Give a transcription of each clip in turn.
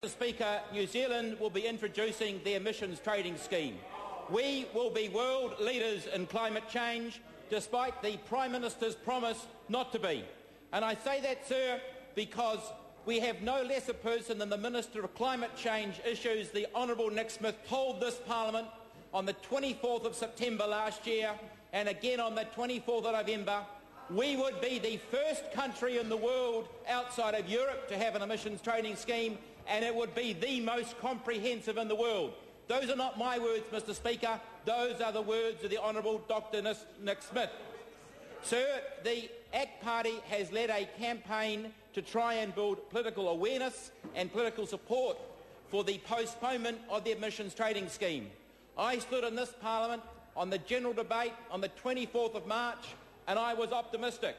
Mr. Speaker, New Zealand will be introducing the emissions trading scheme. We will be world leaders in climate change, despite the Prime Minister's promise not to be. And I say that, sir, because we have no less a person than the Minister of Climate Change Issues, the Honourable Nick Smith, told this Parliament on the 24th of September last year and again on the 24th of November, we would be the first country in the world outside of Europe to have an emissions trading scheme, and it would be the most comprehensive in the world. Those are not my words, Mr. Speaker. Those are the words of the Honourable Dr Nick Smith. Sir, the ACT Party has led a campaign to try and build political awareness and political support for the postponement of the emissions trading scheme. I stood in this Parliament on the general debate on the 24th of March, and I was optimistic.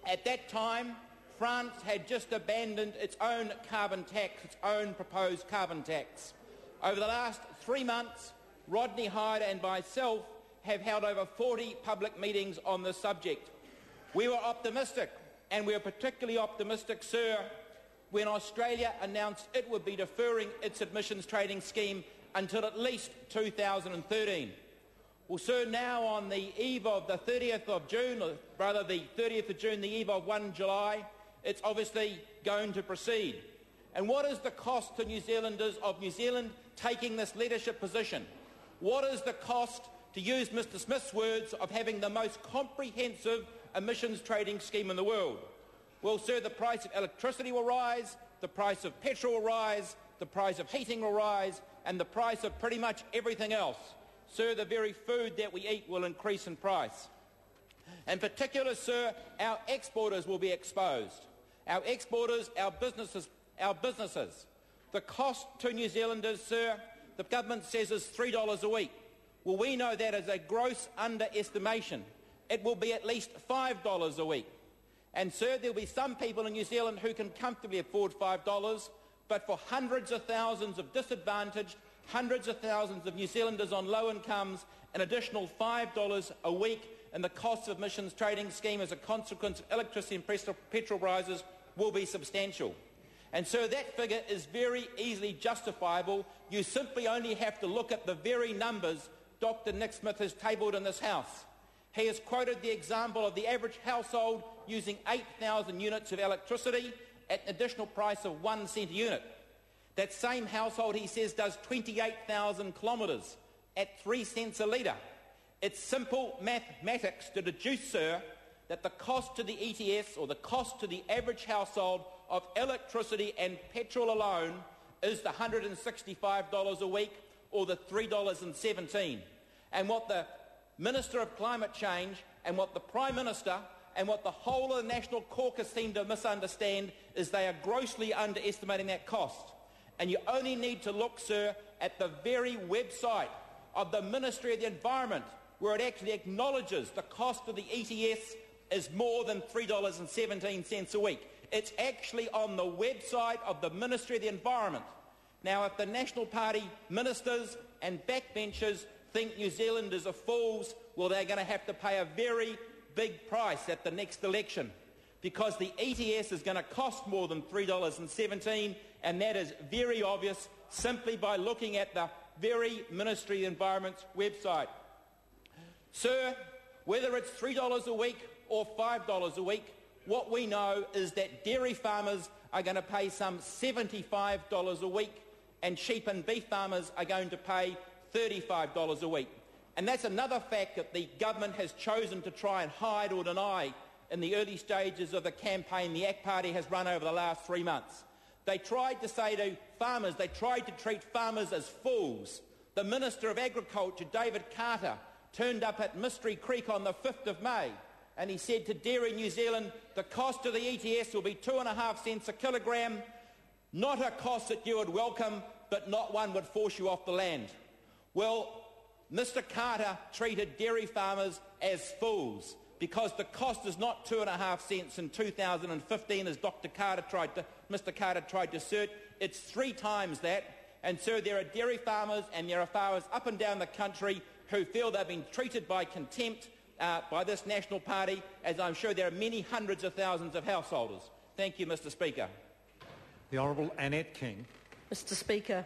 At that time, France had just abandoned its own carbon tax, its own proposed carbon tax. Over the last 3 months, Rodney Hyde and myself have held over 40 public meetings on this subject. We were optimistic, and we were particularly optimistic, sir, when Australia announced it would be deferring its emissions trading scheme until at least 2013. Well, sir, now on the eve of the 30th of June, or rather the 30th of June, the eve of 1 July, it's obviously going to proceed. And what is the cost to New Zealanders of New Zealand taking this leadership position? What is the cost, to use Mr Smith's words, of having the most comprehensive emissions trading scheme in the world? Well, sir, the price of electricity will rise, the price of petrol will rise, the price of heating will rise, and the price of pretty much everything else. Sir, the very food that we eat will increase in price. In particular, sir, our exporters will be exposed. Our exporters, our businesses. The cost to New Zealanders, sir, the government says is $3 a week. Well, we know that is a gross underestimation. It will be at least $5 a week. And, sir, there will be some people in New Zealand who can comfortably afford $5, but for hundreds of thousands of disadvantaged, hundreds of thousands of New Zealanders on low incomes, an additional $5 a week in the cost of emissions trading scheme as a consequence of electricity and petrol prices will be substantial. And so that figure is very easily justifiable. You simply only have to look at the very numbers Dr Nick Smith has tabled in this House. He has quoted the example of the average household using 8,000 units of electricity at an additional price of 1 cent a unit. That same household, he says, does 28,000 kilometres at 3 cents a litre. It's simple mathematics to deduce, sir, that the cost to the ETS, or the cost to the average household of electricity and petrol alone, is the $165 a week, or the $3.17. And what the Minister of Climate Change and what the Prime Minister and what the whole of the National Caucus seem to misunderstand is they are grossly underestimating that cost. And you only need to look, sir, at the very website of the Ministry of the Environment, where it actually acknowledges the cost of the ETS is more than $3.17 a week. It's actually on the website of the Ministry of the Environment. Now, if the National Party ministers and backbenchers think New Zealanders are fools, well, they're going to have to pay a very big price at the next election, because the ETS is going to cost more than $3.17, and that is very obvious simply by looking at the very Ministry of the Environment's website. Sir, whether it's $3 a week or $5 a week, what we know is that dairy farmers are going to pay some $75 a week, and sheep and beef farmers are going to pay $35 a week. And that's another fact that the government has chosen to try and hide or deny in the early stages of the campaign the ACT Party has run over the last 3 months. They tried to say to farmers, they tried to treat farmers as fools. The Minister of Agriculture, David Carter, turned up at Mystery Creek on the 5th of May, and he said to Dairy New Zealand, the cost of the ETS will be 2.5 cents a kilogram, not a cost that you would welcome, but not one would force you off the land. Well, Mr Carter treated dairy farmers as fools, because the cost is not 2.5 cents in 2015, as Mr Carter tried to assert. It's 3 times that. And so there are dairy farmers and there are farmers up and down the country who feel they've been treated by contempt by this National Party, as I'm sure there are many hundreds of thousands of householders. Thank you, Mr Speaker. The Honourable Annette King. Mr Speaker,